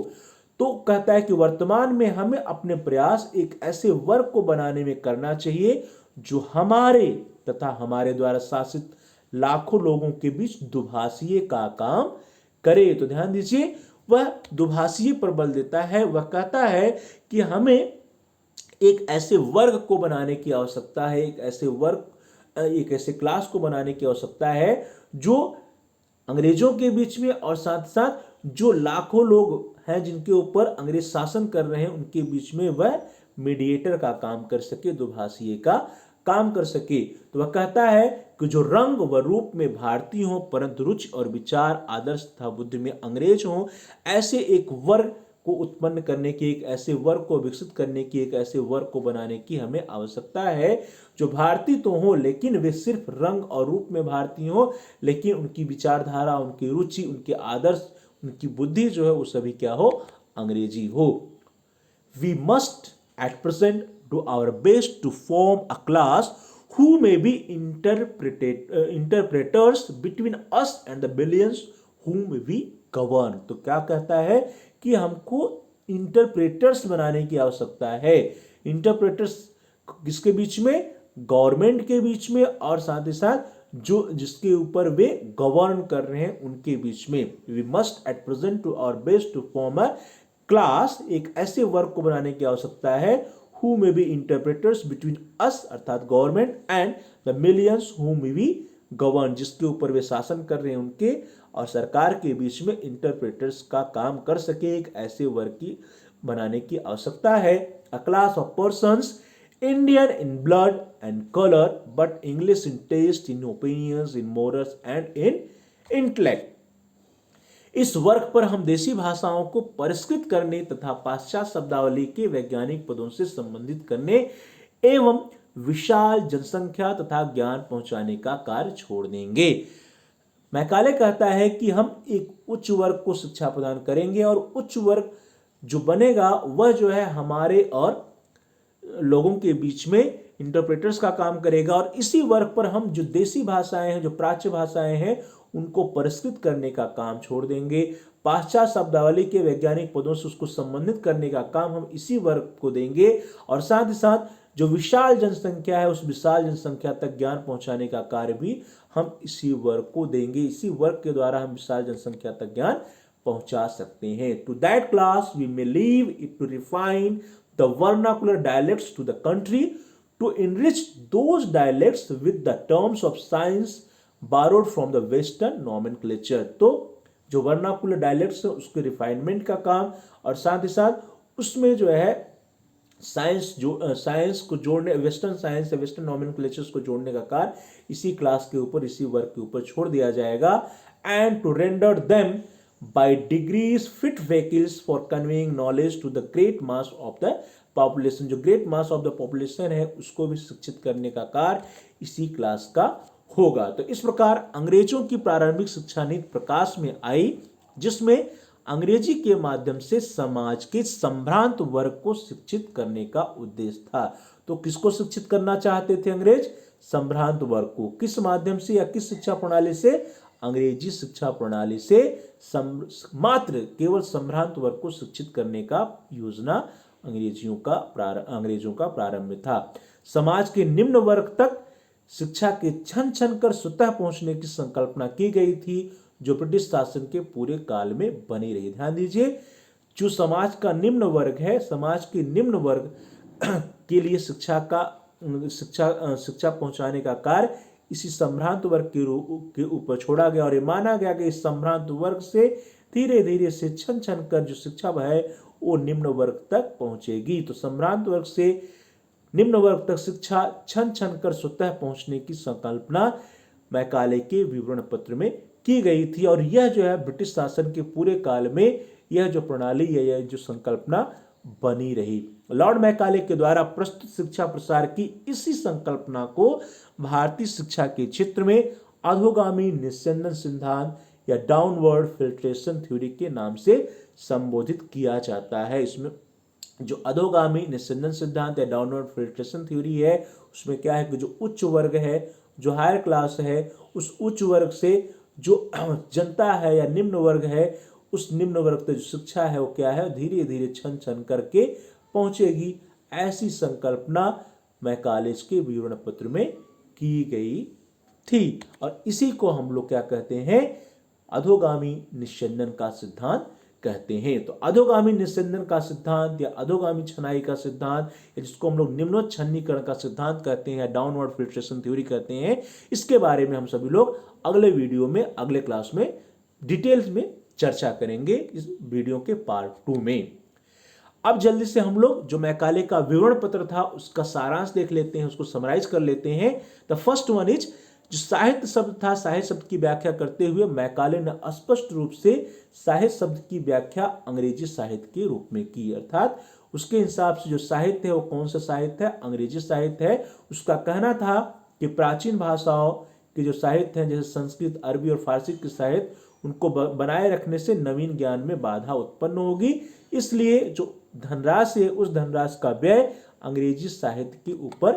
तो कहता है कि वर्तमान में हमें अपने प्रयास एक ऐसे वर्ग को बनाने में करना चाहिए जो हमारे तथा हमारे द्वारा शासित लाखों लोगों के बीच दुभाषिए का काम करे। तो ध्यान दीजिए, वह दुभाषीय पर बल देता है। वह कहता है कि हमें एक ऐसे वर्ग को बनाने की आवश्यकता है, एक ऐसे क्लास को बनाने की आवश्यकता है जो अंग्रेजों के बीच में और साथ साथ जो लाखों लोग हैं जिनके ऊपर अंग्रेज शासन कर रहे हैं उनके बीच में वह मीडिएटर का काम कर सके, दुभाषीय का काम कर सके। तो वह कहता है कि जो रंग व रूप में भारतीय हो परंतु रुचि और विचार आदर्श तथा बुद्धि में अंग्रेज हो, ऐसे एक वर्ग को उत्पन्न करने की, एक ऐसे वर्ग को विकसित करने की, एक ऐसे वर्ग को बनाने की हमें आवश्यकता है जो भारतीय तो हो लेकिन वे सिर्फ रंग और रूप में भारतीय हो, लेकिन उनकी विचारधारा, उनकी रुचि, उनके आदर्श, उनकी बुद्धि जो है वो सभी क्या हो, अंग्रेजी हो। We must at present do our best to form a class who may be interpreters between us and the billions whom we govern। तो क्या कहता है कि हमको इंटरप्रेटर्स बनाने की आवश्यकता है। इंटरप्रेटर्स किसके बीच में, गवर्नमेंट के बीच में और साथ ही साथ जो जिसके ऊपर वे गवर्न कर रहे हैं उनके बीच में। We must at present do our best to form a class, एक ऐसे वर्ग को बनाने की आवश्यकता है who may be interpreters between us अर्थात government and the millions whom we govern, जिसके ऊपर वे शासन कर रहे हैं उनके और सरकार के बीच में इंटरप्रेटर्स का काम कर सके, एक ऐसे वर्ग की बनाने की आवश्यकता है। A class of persons Indian in blood and colour but English in taste, in opinions, in morals and in intellect. इस वर्ग पर हम देशी भाषाओं को परिष्कृत करने तथा पाश्चात्य शब्दावली के वैज्ञानिक पदों से संबंधित करने एवं विशाल जनसंख्या तथा ज्ञान पहुंचाने का कार्य छोड़ देंगे। मैकाले कहता है कि हम एक उच्च वर्ग को शिक्षा प्रदान करेंगे और उच्च वर्ग जो बनेगा वह जो है हमारे और लोगों के बीच में इंटरप्रेटर्स का काम करेगा और इसी वर्ग पर हम जो देसी भाषाएं हैं, जो प्राच्य भाषाएं हैं, उनको परिष्कृत करने का काम छोड़ देंगे। पाश्चात्य शब्दावली के वैज्ञानिक पदों से उसको संबंधित करने का काम हम इसी वर्ग को देंगे और साथ ही साथ जो विशाल जनसंख्या है उस विशाल जनसंख्या तक ज्ञान पहुंचाने का कार्य भी हम इसी वर्ग को देंगे। इसी वर्ग के द्वारा हम विशाल जनसंख्या तक ज्ञान पहुंचा सकते हैं। To that class we may leave it to refine the vernacular dialects to the country, to enrich those dialects with the terms of science borrowed from the western nomenclature। तो जो वर्नाकुलर डायलेक्ट्स है उसके refinement का काम और साथ ही साथ उसमें जो है साइंस को जोड़ने, वेस्टर्न साइंस या वेस्टर्न नॉमेनक्लेचर्स को जोड़ने का कार्य इसी क्लास के ऊपर, इसी वर्ग के ऊपर छोड़ दिया जाएगा। And to render them by degrees fit vehicles for conveying knowledge to the great mass of the population. जो great mass of the population है उसको भी शिक्षित करने का कार्य इसी क्लास का होगा। तो इस प्रकार अंग्रेजों की प्रारंभिक शिक्षा नीति प्रकाश में आई जिसमें अंग्रेजी के माध्यम से समाज के संभ्रांत वर्ग को शिक्षित करने का उद्देश्य था। तो किसको शिक्षित करना चाहते थे अंग्रेज? संभ्रांत वर्ग को। किस माध्यम से या किस शिक्षा प्रणाली से? अंग्रेजी शिक्षा प्रणाली से मात्र केवल संभ्रांत वर्ग को शिक्षित करने का योजना अंग्रेजों का प्रारंभ था। समाज के निम्न वर्ग तक शिक्षा के छन छन कर स्वतः पहुंचने की संकल्पना की गई थी जो ब्रिटिश शासन के पूरे काल में बनी रही। ध्यान दीजिए, जो समाज का निम्न वर्ग है, समाज के निम्न वर्ग के लिए शिक्षा पहुंचाने का कार्य इसी संभ्रांत वर्ग के ऊपर छोड़ा गया और ये माना गया कि इस संभ्रांत वर्ग से धीरे धीरे से छन छन कर जो शिक्षा है वो निम्न वर्ग तक पहुंचेगी। तो संभ्रांत वर्ग से निम्न वर्ग तक शिक्षा छन छन कर स्वतः पहुंचने की संकल्पना मैकाले के विवरण पत्र में की गई थी और यह जो है ब्रिटिश शासन के पूरे काल में यह जो प्रणाली है, यह जो संकल्पना बनी रही। लॉर्ड मैकाले के द्वारा प्रस्तुत शिक्षा प्रसार की इसी संकल्पना को भारतीय शिक्षा के क्षेत्र में अधोगामी निस्यंदन सिद्धांत या डाउनवर्ड फिल्ट्रेशन थ्योरी के नाम से संबोधित किया जाता है। इसमें जो अधोगामी निस्यंदन सिद्धांत या डाउनवर्ड फिल्ट्रेशन थ्योरी है उसमें क्या है कि जो उच्च वर्ग है, जो हायर क्लास है, उस उच्च वर्ग से जो जनता है या निम्न वर्ग है, उस निम्न वर्ग तक जो शिक्षा है वो क्या है, धीरे धीरे छन छन करके पहुंचेगी। ऐसी संकल्पना मैकाले के विवरण पत्र में की गई थी और इसी को हम लोग क्या कहते हैं, अधोगामी निस्यंदन का सिद्धांत कहते हैं। तो अधोगामी निस्यंदन का सिद्धांत या अधोगामी छनाई का सिद्धांत, या जिसको हम लोग निम्नोच्छन्नीकरण का सिद्धांत कहते हैं या डाउनवर्ड फिल्ट्रेशन थ्योरी कहते हैं, इसके बारे में हम सभी लोग अगले वीडियो में, अगले क्लास में डिटेल्स में चर्चा करेंगे इस वीडियो के पार्ट 2 में। अब जल्दी से हम लोग जो मैकाले का विवरण पत्र था उसका सारांश देख लेते हैं, उसको समराइज कर लेते हैं। द फर्स्ट वन इज, जो साहित्य शब्द था, साहित्य शब्द की व्याख्या करते हुए मैकाले ने स्पष्ट रूप से साहित्य शब्द की व्याख्या अंग्रेजी साहित्य के रूप में की, अर्थात उसके हिसाब से जो साहित्य है वो कौन सा साहित्य है, अंग्रेजी साहित्य है। उसका कहना था कि प्राचीन भाषाओं के जो साहित्य हैं जैसे संस्कृत, अरबी और फारसी के साहित्य, उनको बनाए रखने से नवीन ज्ञान में बाधा उत्पन्न होगी, इसलिए जो धनराशि है उस धनराशि का व्यय अंग्रेजी साहित्य के ऊपर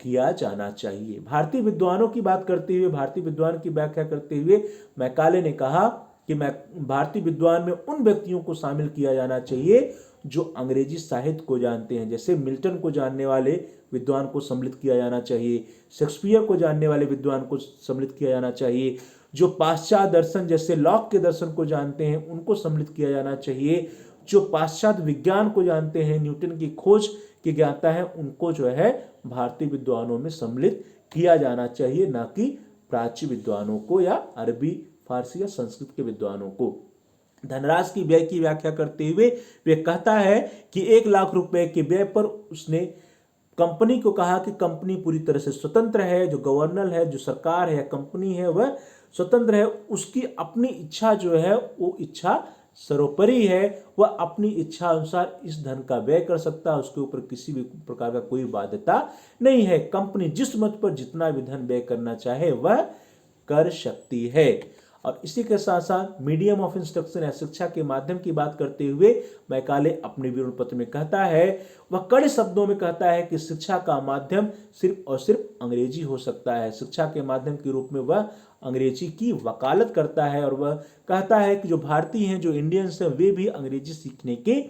किया जाना चाहिए। भारतीय विद्वानों की बात करते हुए, भारतीय विद्वान की व्याख्या करते हुए मैकाले ने कहा कि भारतीय विद्वान में उन व्यक्तियों को शामिल किया जाना चाहिए जो अंग्रेजी साहित्य को जानते हैं, जैसे मिल्टन को जानने वाले विद्वान को सम्मिलित किया जाना चाहिए, शेक्सपियर को जानने वाले विद्वान को सम्मिलित किया जाना चाहिए, जो पाश्चात्य दर्शन जैसे लॉक के दर्शन को जानते हैं उनको सम्मिलित किया जाना चाहिए, जो पाश्चात्य विज्ञान को जानते हैं, न्यूटन की खोज के ज्ञाता है, उनको जो है भारतीय विद्वानों में सम्मिलित किया जाना चाहिए, ना कि प्राच्य विद्वानों को या अरबी, फारसी या संस्कृत के विद्वानों को। धनराशि की व्यय की व्याख्या करते हुए वे कहता है कि 1 लाख रुपए के व्यय पर उसने कंपनी को कहा कि कंपनी पूरी तरह से स्वतंत्र है, जो गवर्नर है, जो सरकार है, कंपनी है, वह स्वतंत्र है, उसकी अपनी इच्छा जो है वो इच्छा सर्वोपरि है, वह अपनी इच्छा अनुसार इस धन का व्यय कर सकता है, उसके ऊपर किसी भी प्रकार का कोई बाध्यता नहीं है। कंपनी जिस मत पर जितना भी धन व्यय करना चाहे वह कर सकती है। और इसी के साथ साथ मीडियम ऑफ इंस्ट्रक्शन या शिक्षा के माध्यम की बात करते हुए मैकाले अपने विवरण पत्र में कहता है, वह कड़े शब्दों में कहता है कि शिक्षा का माध्यम सिर्फ और सिर्फ अंग्रेजी हो सकता है। शिक्षा के माध्यम के रूप में वह अंग्रेजी की वकालत करता है और वह कहता है कि जो भारतीय हैं, जो इंडियंस हैं, वे भी अंग्रेजी सीखने के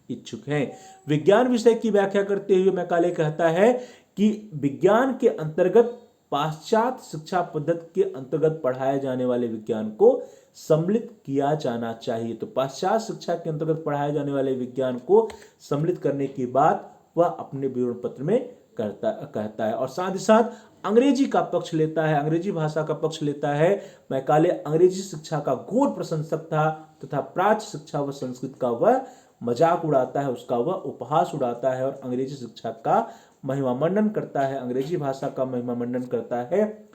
इच्छुक हैं। विज्ञान विषय की व्याख्या करते हुए मैकाले कहता है कि विज्ञान के अंतर्गत पाश्चात्य शिक्षा पद्धति के अंतर्गत पढ़ाए जाने वाले विज्ञान को सम्मिलित किया जाना चाहिए। तो पाश्चात्य शिक्षा के अंतर्गत पढ़ाए जाने वाले विज्ञान को सम्मिलित करने की बात वह अपने विवरण पत्र में कहता है और साथ ही साथ अंग्रेजी का पक्ष लेता है, अंग्रेजी भाषा का पक्ष लेता है। मैकाले अंग्रेजी शिक्षा का घोर प्रशंसक था तथा प्राच्य शिक्षा व संस्कृत का वह मजाक उड़ाता है, उसका वह उपहास उड़ाता है और अंग्रेजी शिक्षा का महिमा मंडन करता है, अंग्रेजी भाषा का महिमा मंडन करता है।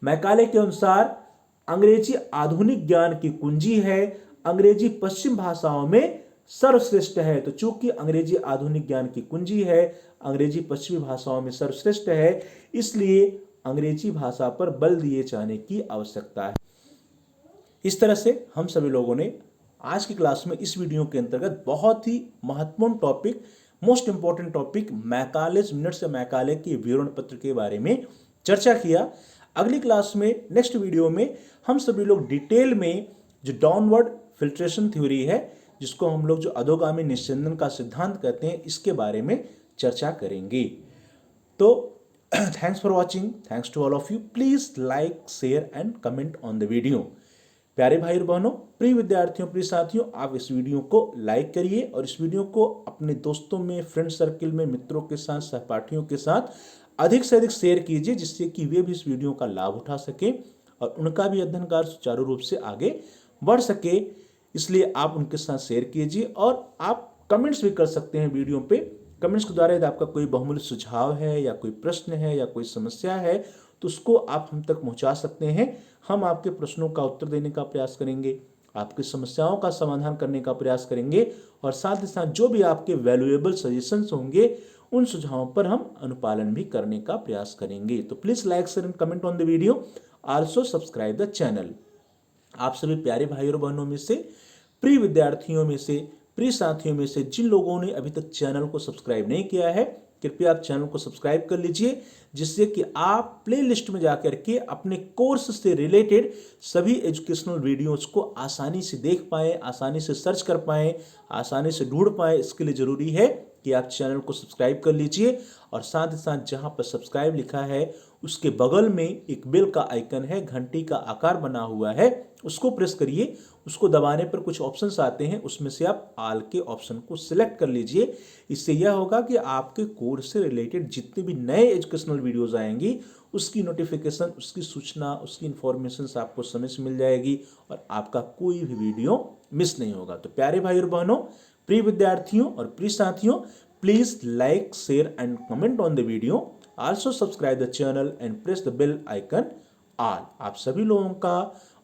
मैकाले के अनुसार अंग्रेजी आधुनिक ज्ञान की कुंजी है, अंग्रेजी पश्चिम भाषाओं में सर्वश्रेष्ठ है। तो चूंकि अंग्रेजी आधुनिक ज्ञान की कुंजी है, अंग्रेजी पश्चिमी भाषाओं में सर्वश्रेष्ठ है, इसलिए अंग्रेजी भाषा पर बल दिए जाने की आवश्यकता है। इस तरह से हम सभी लोगों ने आज की क्लास में इस वीडियो के अंतर्गत बहुत ही महत्वपूर्ण topic, most important topic Macaulay's minutes या मैकाले के विवरण पत्र के बारे में चर्चा किया। अगली क्लास में, नेक्स्ट वीडियो में हम सभी लोग डिटेल में जो डाउनवर्ड फिल्ट्रेशन थ्योरी है, जिसको हम लोग जो अधोगामी निस्यंदन का सिद्धांत कहते हैं, इसके बारे में चर्चा करेंगे। तो thanks for watching, thanks to all of you. Please like, share and comment on the video. प्यारे भाई और बहनों, प्रिय विद्यार्थियों, प्रिय साथियों, आप इस वीडियो को लाइक करिए और इस वीडियो को अपने दोस्तों में, फ्रेंड सर्किल में, मित्रों के साथ, सहपाठियों के साथ अधिक से अधिक शेयर कीजिए, जिससे कि वे भी इस वीडियो का लाभ उठा सकें और उनका भी अध्ययन कार्य सुचारू रूप से आगे बढ़ सके। इसलिए आप उनके साथ शेयर कीजिए और आप कमेंट्स भी कर सकते हैं वीडियो पे। कमेंट्स के द्वारा यदि आपका कोई बहुमूल्य सुझाव है या कोई प्रश्न है या कोई समस्या है तो उसको आप हम तक पहुंचा सकते हैं। हम आपके प्रश्नों का उत्तर देने का प्रयास करेंगे, आपकी समस्याओं का समाधान करने का प्रयास करेंगे और साथ ही साथ जो भी आपके वैल्यूएबल सजेशंस होंगे उन सुझावों पर हम अनुपालन भी करने का प्रयास करेंगे। तो please like, share and comment on the video, also subscribe the channel. आप सभी प्यारे भाई और बहनों में से, प्रिय विद्यार्थियों में से, प्रिय साथियों में से जिन लोगों ने अभी तक चैनल को सब्सक्राइब नहीं किया है, कृपया आप चैनल को सब्सक्राइब कर लीजिए, जिससे कि आप प्लेलिस्ट में जाकर के अपने कोर्स से रिलेटेड सभी एजुकेशनल वीडियोस को आसानी से देख पाएं, आसानी से सर्च कर पाएं, आसानी से ढूंढ पाएं। इसके लिए जरूरी है कि आप चैनल को सब्सक्राइब कर लीजिए और साथ ही साथ जहां पर सब्सक्राइब लिखा है उसके बगल में एक बेल का आइकन है, घंटी का आकार बना हुआ है, उसको प्रेस करिए। उसको दबाने पर कुछ ऑप्शंस आते हैं, उसमें से आप ऑल के ऑप्शन को सिलेक्ट कर लीजिए। इससे यह होगा कि आपके कोर्स से रिलेटेड जितने भी नए एजुकेशनल वीडियोस आएंगी उसकी नोटिफिकेशन, उसकी सूचना, उसकी इंफॉर्मेशन आपको समय से मिल जाएगी और आपका कोई भी वीडियो मिस नहीं होगा। तो प्यारे भाई और बहनों, प्रिय विद्यार्थियों और प्रिय साथियों, please like, share and comment on the video. Also subscribe the channel and press the bell icon all. आप सभी लोगों का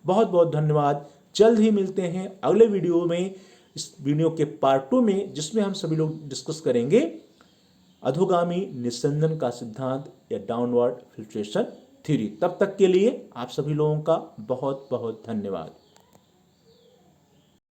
बहुत बहुत धन्यवाद। जल्द ही मिलते हैं अगले वीडियो में, इस वीडियो के पार्ट 2 में, जिसमें हम सभी लोग डिस्कस करेंगे अधोगामी निस्संदन का सिद्धांत या डाउनवर्ड फिल्ट्रेशन थ्योरी। तब तक के लिए आप सभी लोगों का बहुत बहुत धन्यवाद।